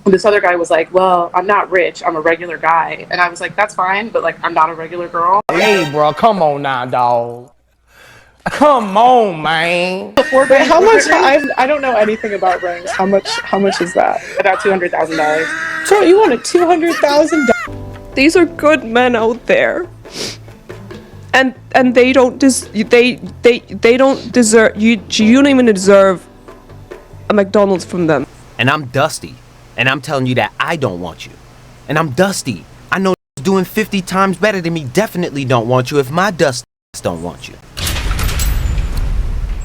this other guy was like, well, I'm not rich, I'm a regular guy. And I was like, that's fine, but like, I'm not a regular girl. Hey, bro, come on now, dog. Come on, man. Before Wait, going how much? rings, I don't know anything about rings. How much? How much is that? about $200,000. So you want a $200,000? These are good men out there, and they don't they don't deserve you. You don't even deserve a McDonald's from them. And I'm Dusty, and I'm telling you that I don't want you. And I'm Dusty. I know doing 50 times better than me definitely don't want you if my Dust don't want you.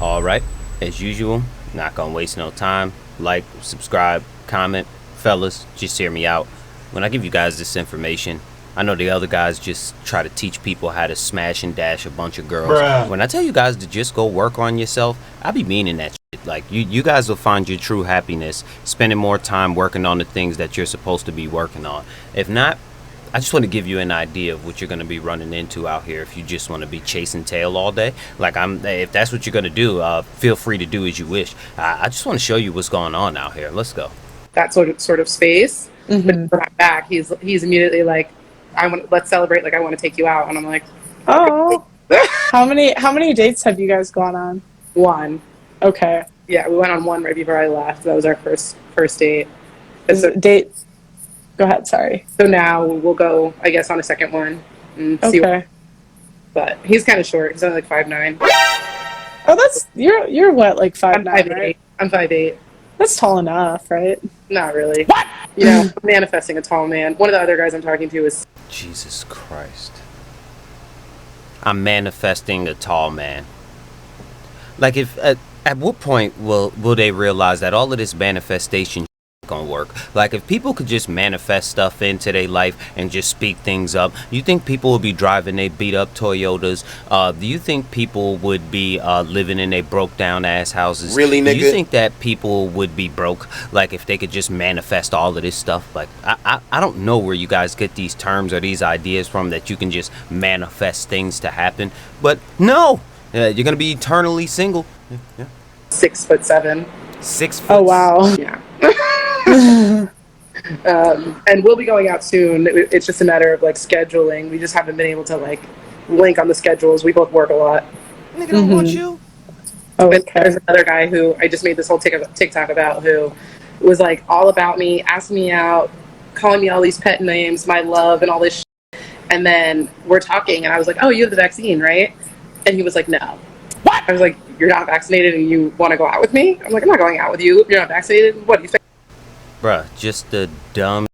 Alright, as usual, not gonna waste no time. Like, subscribe, comment. Fellas, just hear me out. When I give you guys this information, I know the other guys just try to teach people how to smash and dash a bunch of girls. Bruh. When I tell you guys to just go work on yourself, I be meaning that shit. Like, you guys will find your true happiness spending more time working on the things that you're supposed to be working on. If not, I just want to give you an idea of what you're going to be running into out here if you just want to be chasing tail all day. Like, if that's what you're going to do, feel free to do as you wish. I just want to show you what's going on out here. Let's go. That sort of space. But for my back, he's immediately like, let's celebrate. Like, I want to take you out. And I'm like, Oh, how many dates have you guys gone on? one. Okay, Yeah, we went on one right before I left. That was our first date. date. Go ahead. Sorry. So now we'll go, I guess, on a second one and see. Okay. But he's kind of short. He's only like 5'9". Oh, that's you're what, like I'm 5'9", 5'8". right? I'm 5'8". That's tall enough, right? Not really. What? You know, I'm manifesting a tall man. One of the other guys I'm talking to is. Jesus Christ. I'm manifesting a tall man. Like, if at what point will they realize that all of this manifestation gonna work? Like, if people could just manifest stuff into their life and just speak things up, you think people would be driving they beat up Toyotas? Do you think people would be living in they broke down ass houses? Really, nigga? Do you think that people would be broke, like, if they could just manifest all of this stuff? Like, I don't know where you guys get these terms or these ideas from that you can just manifest things to happen, but no, you're gonna be eternally single. Yeah. 6'7". 6 foot. Oh wow. Yeah. And we'll be going out soon. It's just a matter of like scheduling. We just haven't been able to like link on the schedules. We both work a lot. Nigga don't want you. Oh, But okay. there's another guy who I just made this whole TikTok about, who was like all about me, asking me out, calling me all these pet names, my love, and all this shit. And then we're talking, and I was like, oh, you have the vaccine, right? And he was like, no. What? I was like, you're not vaccinated and you want to go out with me? I'm like, I'm not going out with you if you're not vaccinated. What do you think? Bruh, just the dumb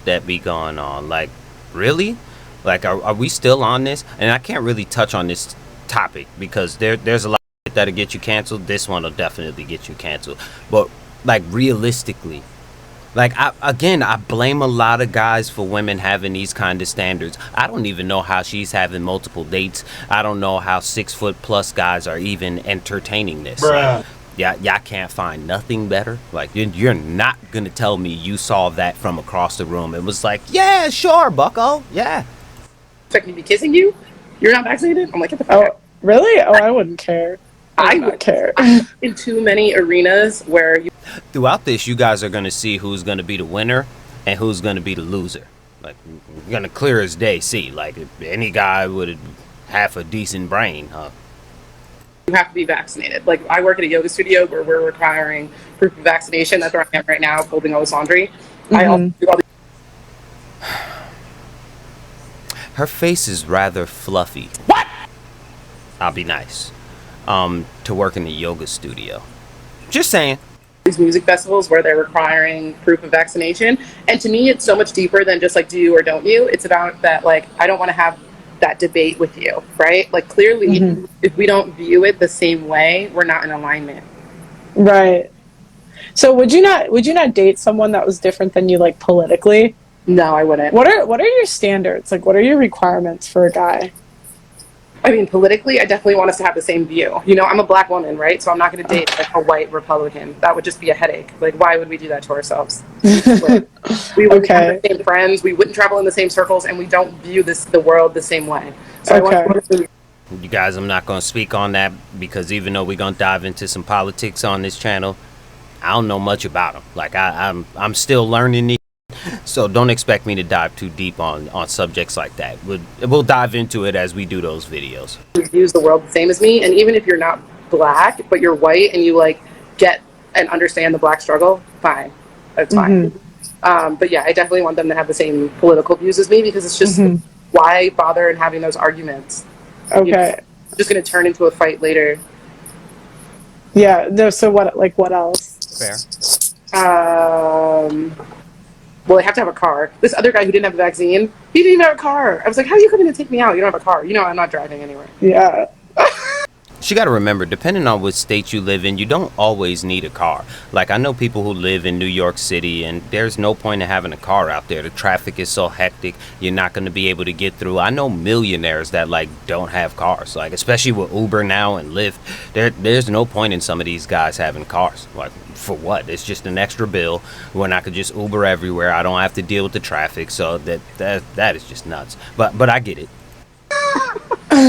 that be going on. Like, really? Like, are we still on this? And I can't really touch on this topic because there's a lot of shit that'll get you canceled. This one will definitely get you canceled. But, like, realistically, like, I blame a lot of guys for women having these kind of standards. I don't even know how she's having multiple dates. I don't know how 6 foot plus guys are even entertaining this. Bruh. Y'all can't find nothing better. Like, you're not gonna tell me you saw that from across the room and was like, yeah, sure, bucko, yeah. Expect me to be kissing you? You're not vaccinated? I'm like, get the fuck Oh, out. really? Oh, I wouldn't care. I would would care. in too many arenas where you Throughout this, you guys are gonna see who's gonna be the winner and who's gonna be the loser. Like, you're gonna clear as day see. Like, if any guy with half a decent brain, huh? have to be vaccinated. Like, I work at a yoga studio where we're requiring proof of vaccination. That's where I am right now, folding all this laundry. I also do all the Her face is rather fluffy. What? I'll be nice. To work in the yoga studio. Just saying. these music festivals where they're requiring proof of vaccination. And to me, it's so much deeper than just like, do you or don't you? It's about that, like, I don't want to have that debate with you, right? Like, clearly, if we don't view it the same way, we're not in alignment. Right. So would you not date someone that was different than you, like, politically? No, I wouldn't. What are your standards? Like, what are your requirements for a guy? I mean, politically, I definitely want us to have the same view. You know, I'm a black woman, right? So I'm not going to date like a white Republican. That would just be a headache. Like, why would we do that to ourselves? Like, we wouldn't have the same friends. We wouldn't travel in the same circles, and we don't view the world the same way. So I want to. You guys, I'm not going to speak on that because even though we're going to dive into some politics on this channel, I don't know much about them. Like I'm still learning these, so don't expect me to dive too deep on subjects like that. We'll dive into it as we do those videos. Views the world the same as me, and even if you're not black but you're white and you like get and understand the black struggle, fine, that's fine. But yeah, I definitely want them to have the same political views as me, because it's just why bother in having those arguments? Okay. You know, it's just going to turn into a fight later. Yeah. No. So what else? Fair. Well, they have to have a car. This other guy who didn't have the vaccine, he didn't even have a car. I was like, how are you coming to take me out? You don't have a car. You know, I'm not driving anywhere. Yeah. You got to remember, depending on which state you live in, you don't always need a car. Like, I know people who live in New York City, and there's no point in having a car out there. The traffic is so hectic, you're not going to be able to get through. I know millionaires that, like, don't have cars. Like, especially with Uber now and Lyft, there's no point in some of these guys having cars. Like, for what? It's just an extra bill when I could just Uber everywhere. I don't have to deal with the traffic, so that is just nuts. But I get it.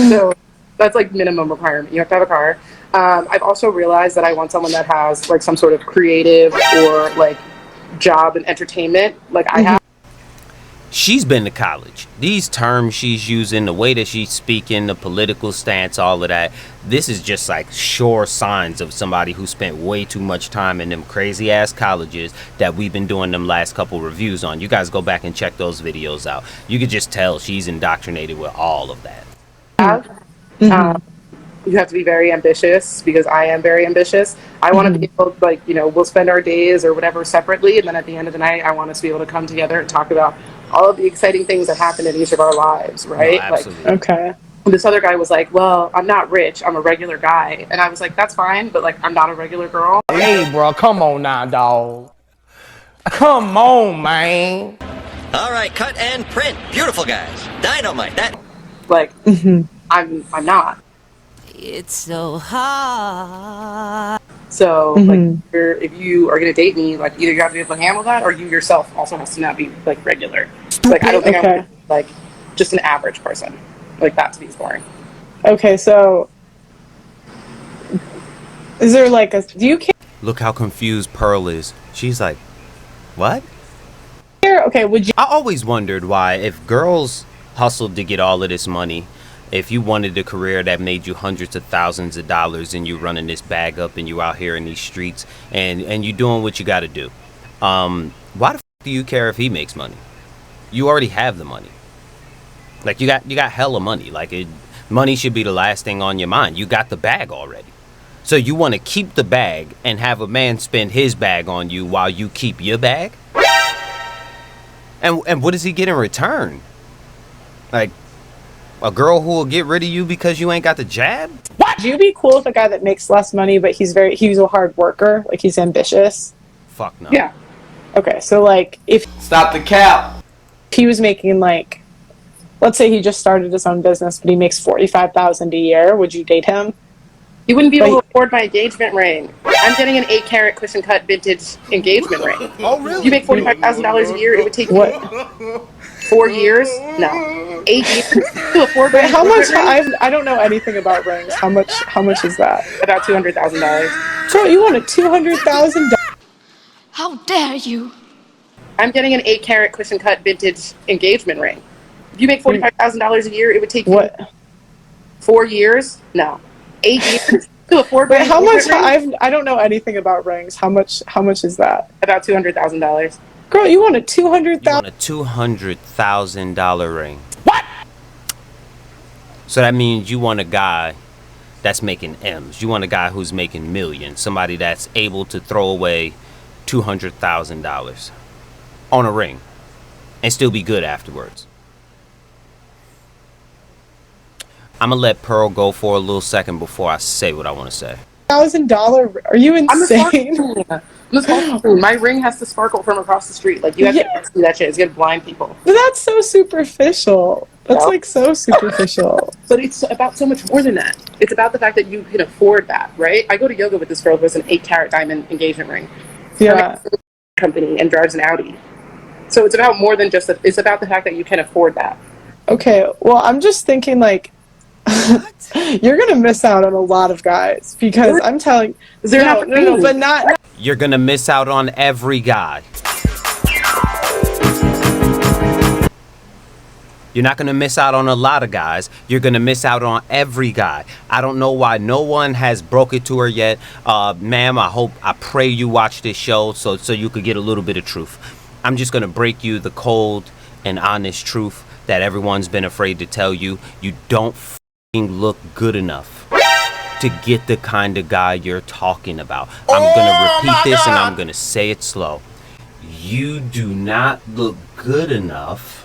So that's like minimum requirement. You have to have a car. I've also realized that I want someone that has like some sort of creative or like job and entertainment. Like I have. She's been to college. These terms she's using, the way that she's speaking, the political stance, all of that, this is just like sure signs of somebody who spent way too much time in them crazy ass colleges that we've been doing them last couple reviews on. You guys go back and check those videos out. You could just tell she's indoctrinated with all of that. You have to be very ambitious, because I am very ambitious. I want to be able to, like, you know, we'll spend our days or whatever separately, and then at the end of the night, I want us to be able to come together and talk about all of the exciting things that happen in each of our lives, right? No, absolutely. Okay. This other guy was like, well, I'm not rich, I'm a regular guy. And I was like, that's fine, but like, I'm not a regular girl. Hey, bro, come on now, dog. Come on, man. All right, cut and print. Beautiful, guys. Dynamite. That. Like, I'm not. It's so hard. So like, if you are gonna date me, like, either you have to be able to handle that, or you yourself also has to not be like regular. Like, I don't think I'm like just an average person. Like, that to me is boring. Okay. So, is there like a? Do you Look how confused Pearl is. She's like, what? care? Okay. Would you? I always wondered why, if girls hustled to get all of this money, if you wanted a career that made you hundreds of thousands of dollars and you running this bag up and you out here in these streets and you doing what you got to do, why the f do you care if he makes money? You already have the money. Like, you got hella money. Like, money should be the last thing on your mind. You got the bag already. So you want to keep the bag and have a man spend his bag on you while you keep your bag? And what does he get in return? Like, a girl who will get rid of you because you ain't got the jab? Would you be cool with a guy that makes less money, but he's a hard worker, like he's ambitious? Fuck no. Yeah. Okay, so like if Stop the cap. he was making like, let's say he just started his own business, but he makes $45,000 a year, would you date him? You wouldn't be able to afford my engagement ring. I'm getting an 8-carat cushion cut vintage engagement ring. Oh, really? You make $45,000 a year. It would take What? 4 years? No, 8 years to afford. Wait, how much? I don't know anything about rings. How much is that? About $200,000. So you want a $200,000? How dare you? I'm getting an 8-carat cushion cut vintage engagement ring. If you make $45,000 a year, it would take you What? 4 years? No, 8 years to afford. Wait, how much? Ring? I don't know anything about rings. How much is that? About $200,000. Girl, you want a You want $200,000? a $200,000 ring. What? So that means you want a guy that's making M's. You want a guy who's making millions. Somebody that's able to throw away $200,000 on a ring and still be good afterwards. I'm gonna let Pearl go for a little second before I say what I want to say. $1,000? Are you I'm a insane? sparkle. My ring has to sparkle from across the street. Like, you have to see that shit. It's gonna blind people. But that's so superficial. That's Yeah. like so superficial. But it's about so much more than that. It's about the fact that you can afford that, right? I go to yoga with this girl who has an 8-carat diamond engagement ring. Yeah. Company and drives an Audi. So it's about more than just it's about the fact that you can afford that. Okay. Well, I'm just thinking like, You're gonna miss out on a lot of guys because I'm telling. Is there No, an no, no, opportunity? but not. You're gonna miss out on every guy. You're not gonna miss out on a lot of guys. You're gonna miss out on every guy. I don't know why no one has broke it to her yet. Ma'am, I pray you watch this show so you could get a little bit of truth. I'm just gonna break you the cold and honest truth that everyone's been afraid to tell you. You don't f***ing look good enough to get the kind of guy you're talking about. I'm gonna repeat this and I'm gonna say it slow. You do not look good enough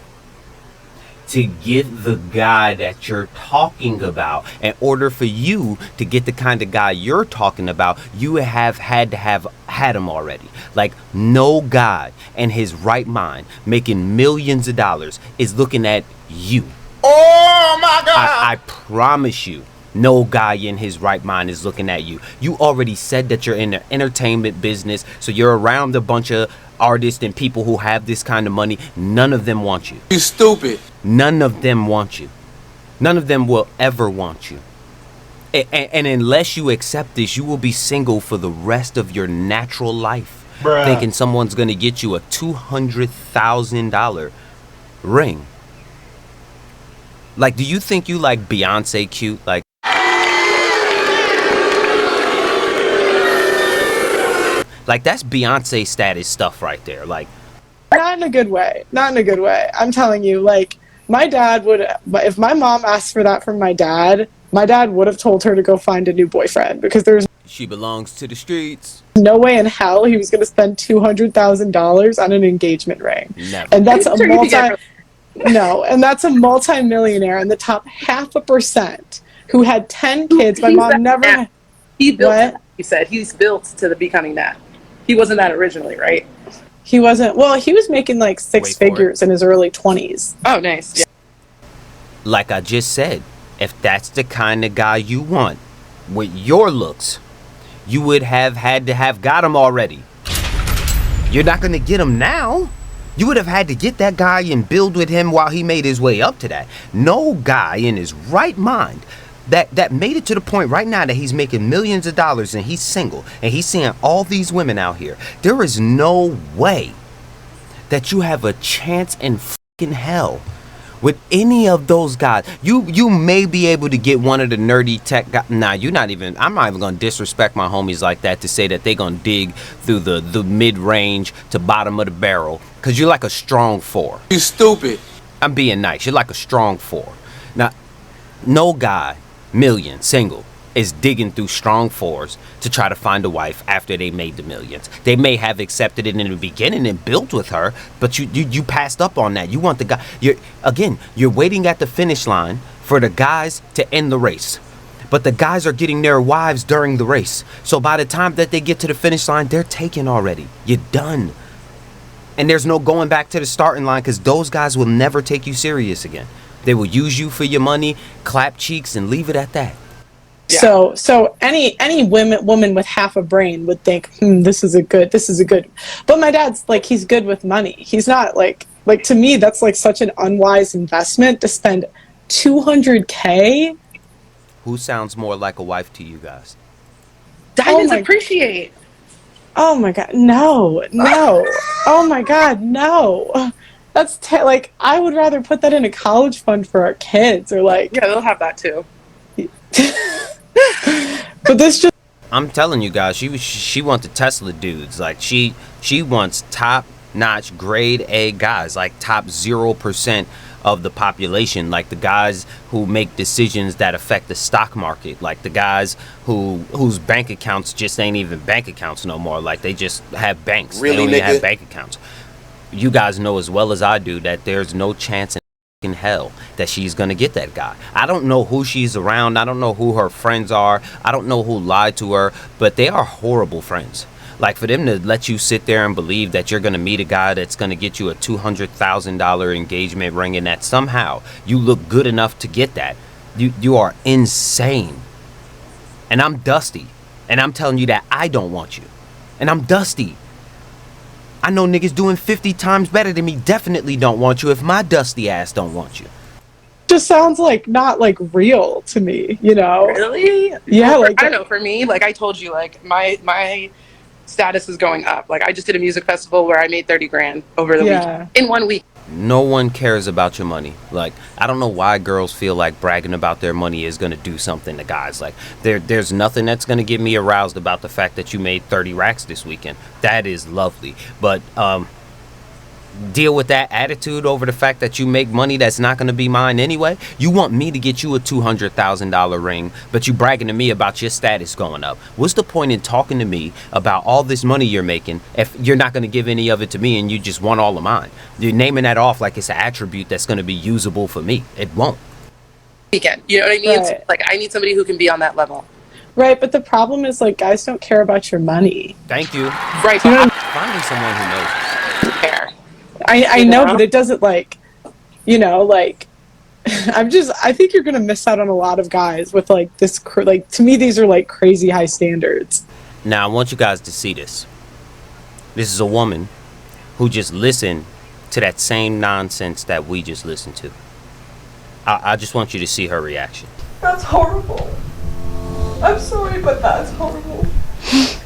to get the guy that you're talking about. In order for you to get the kind of guy you're talking about, you have had to have had him already. Like, no guy in his right mind making millions of dollars is looking at you. Oh my God! I promise you, no guy in his right mind is looking at you. You already said that you're in the entertainment business, so you're around a bunch of artists and people who have this kind of money. None of them want you. You stupid. None of them want you. None of them will ever want you. And unless you accept this, you will be single for the rest of your natural life. Bruh. Thinking someone's gonna get you a $200,000 ring. Like, do you think you like Beyonce cute? Like, that's Beyonce status stuff right there. Like, Not in a good way. Not in a good way. I'm telling you, like, my dad would, if my mom asked for that from my dad would have told her to go find a new boyfriend because there's she belongs to the streets. no way in hell he was going to spend $200,000 on an engagement ring. Never. And that's a I'm sure you could get and that's a multi-millionaire in the top 0.5% who had 10 kids. My He's mom that never. man. He built. What? He said he's built to the becoming that. He wasn't that originally, right? He wasn't. Well, he was making like six Wait for it. figures in his early 20s. Oh, nice. Yeah. Like I just said, if that's the kind of guy you want with your looks, you would have had to have got him already. You're not going to get him now. You would have had to get that guy and build with him while he made his way up to that. No guy in his right mind that made it to the point right now that he's making millions of dollars and he's single and he's seeing all these women out here. There is no way that you have a chance in fucking hell with any of those guys. You may be able to get one of the nerdy tech guys. Nah, I'm not even gonna disrespect my homies like that to say that they gonna dig through the mid-range to bottom of the barrel, because you're like a strong 4. You stupid. I'm being nice. You're like a strong 4. Now, no guy, million, single, is digging through strong 4s to try to find a wife after they made the millions. They may have accepted it in the beginning and built with her, but you passed up on that. You want the guy. You're waiting at the finish line for the guys to end the race. But the guys are getting their wives during the race. So by the time that they get to the finish line, they're taken already. You're done. And there's no going back to the starting line, because those guys will never take you serious again. They will use you for your money, clap cheeks, and leave it at that. Yeah. So any woman with half a brain would think, this is a good. But my dad's like, he's good with money. He's not like to me, that's like such an unwise investment to spend $200K. Who sounds more like a wife to you guys? Diamonds appreciate. Oh my God, no. Oh my God, no. That's like, I would rather put that in a college fund for our kids, or like. Yeah, they'll have that too. But this just. I'm telling you guys, she wants the Tesla dudes. Like, she wants top notch grade A guys, like top 0% of the population, like the guys who make decisions that affect the stock market, like the guys whose bank accounts just ain't even bank accounts no more. Like, they just have banks. Really, they don't even nigga? have bank accounts. You guys know as well as I do that there's no chance in hell that she's gonna get that guy. I don't know who she's around. I don't know who her friends are. I don't know who lied to her, but they are horrible friends. Like, for them to let you sit there and believe that you're gonna meet a guy that's gonna get you a $200,000 engagement ring, and that somehow you look good enough to get that, you are insane. And I'm Dusty, and I'm telling you that I don't want you. And I'm Dusty. I know niggas doing 50 times better than me definitely don't want you if my dusty ass don't want you. just sounds like not like real to me, you know? Really? Yeah, Well, like I don't know. For me, like I told you, like my status is going up. Like I just did a music festival where I made 30 grand over the Yeah. week in 1 week. No one cares about your money. Like, I don't know why girls feel like bragging about their money is going to do something to guys. Like, there's nothing that's going to get me aroused about the fact that you made 30 racks this weekend. That is lovely. But deal with that attitude over the fact that you make money that's not going to be mine anyway. You want me to get you a $200,000 ring, but you bragging to me about your status going up. What's the point in talking to me about all this money you're making if you're not going to give any of it to me and you just want all of mine? You're naming that off like it's an attribute that's going to be usable for me. It won't. Weekend. You know what I mean? Right. So, like I need somebody who can be on that level. Right, but the problem is like guys don't care about your money. Thank you. Right. You know But what Finding someone who knows. I don't care. I know, but it doesn't like, you know, like I think you're gonna miss out on a lot of guys with like this. Like to me, these are like crazy high standards. Now, I want you guys to see this. This is a woman who just listened to that same nonsense that we just listened to. I just want you to see her reaction. That's horrible. I'm sorry, but that's horrible.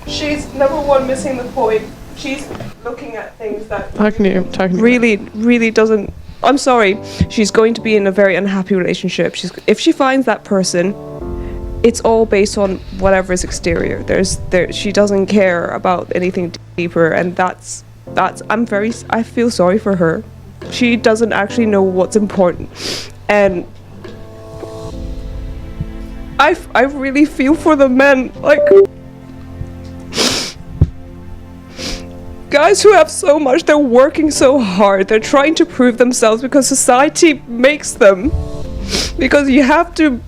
She's number one missing the point. She's looking at things that really doesn't. I'm sorry. She's going to be in a very unhappy relationship. If she finds that person, it's all based on whatever is exterior. She doesn't care about anything deeper, and that's. I feel sorry for her. She doesn't actually know what's important, and I really feel for the men, like guys who have so much, they're working so hard, they're trying to prove themselves because society makes them. Because you have to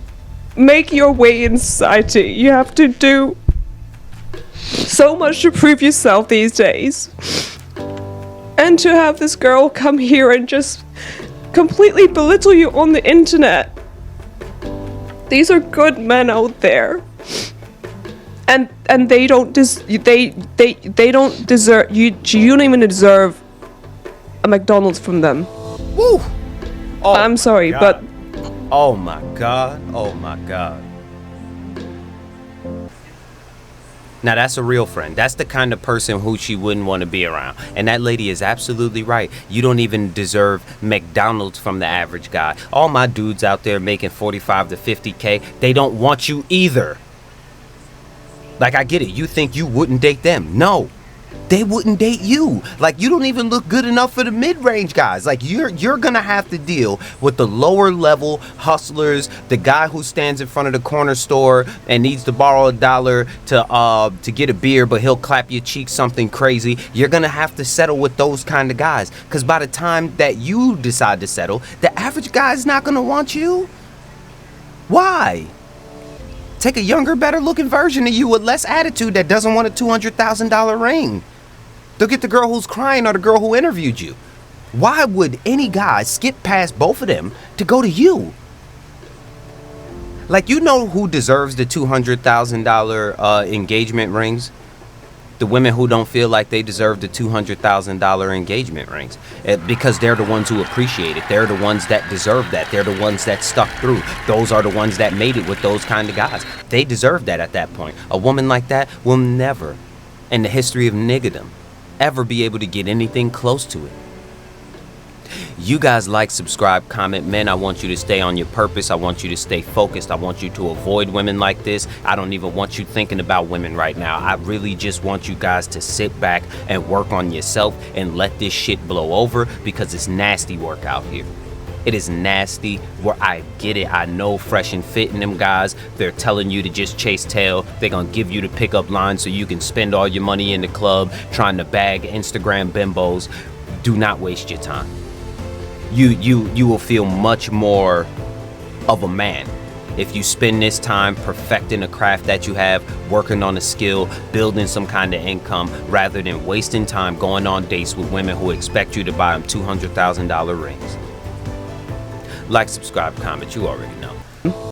make your way in society. You have to do so much to prove yourself these days. And to have this girl come here and just completely belittle you on the internet. These are good men out there. And they don't they don't deserve you don't even deserve a McDonald's from them. Woo! Oh, I'm sorry, but oh my god. Oh my god. Now that's a real friend. That's the kind of person who she wouldn't want to be around. And that lady is absolutely right. You don't even deserve McDonald's from the average guy. All my dudes out there making 45 to 50K, they don't want you either. Like, I get it. You think you wouldn't date them. No. They wouldn't date you. Like, you don't even look good enough for the mid-range guys. Like, you're gonna have to deal with the lower level hustlers, the guy who stands in front of the corner store and needs to borrow $1 to get a beer, but he'll clap your cheek something crazy. You're gonna have to settle with those kind of guys. Because by the time that you decide to settle, the average guy is not gonna want you. Why? Take a younger, better looking version of you with less attitude that doesn't want a $200,000 ring. They'll get the girl who's crying or the girl who interviewed you. Why would any guy skip past both of them to go to you? Like, you know who deserves the $200,000 engagement rings? The women who don't feel like they deserve the $200,000 engagement rings. Because they're the ones who appreciate it. They're the ones that deserve that. They're the ones that stuck through. Those are the ones that made it with those kind of guys. They deserve that at that point. A woman like that will never, in the history of niggerdom, ever be able to get anything close to it. You guys like, subscribe, comment. Men, I want you to stay on your purpose. I want you to stay focused. I want you to avoid women like this. I don't even want you thinking about women right now. I really just want you guys to sit back and work on yourself and let this shit blow over, because it's nasty work out here. It is nasty. Where I get it. I know Fresh and Fit and them guys, they're telling you to just chase tail. They're gonna give you the pickup line so you can spend all your money in the club trying to bag Instagram bimbos. Do not waste your time. You will feel much more of a man if you spend this time perfecting a craft that you have, working on a skill, building some kind of income, rather than wasting time going on dates with women who expect you to buy them $200,000 rings. Like, subscribe, comment, you already know.